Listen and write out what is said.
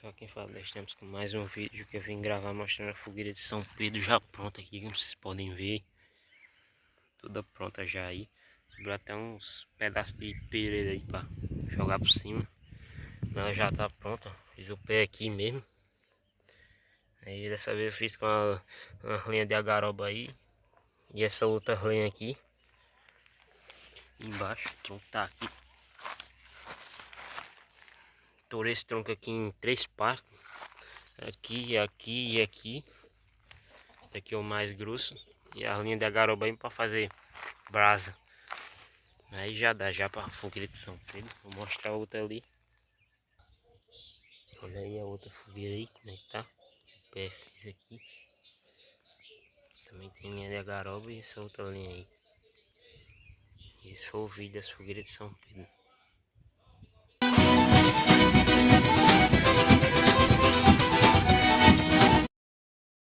Só quem fala, estamos com mais um vídeo que eu vim gravar mostrando a fogueira de São Pedro já pronta aqui, como vocês podem ver. Toda pronta já aí. Sobrou até uns pedaços de pereira aí pra jogar por cima. Ela já tá pronta, fiz o pé aqui mesmo. Aí dessa vez eu fiz com uma linha de agaroba aí. E essa outra linha aqui. Embaixo, o tronco tá aqui. Torei esse tronco aqui em 3 partes. Aqui, aqui e aqui. Esse daqui é o mais grosso. E a linha de agaroba aí pra fazer brasa. Aí já dá já pra fogueira de São Pedro. Vou mostrar outra ali. Olha aí a outra fogueira aí, como é que tá. O pé fiz aqui. Também tem linha de agaroba e essa outra linha aí. Esse foi o vídeo das fogueiras de São Pedro.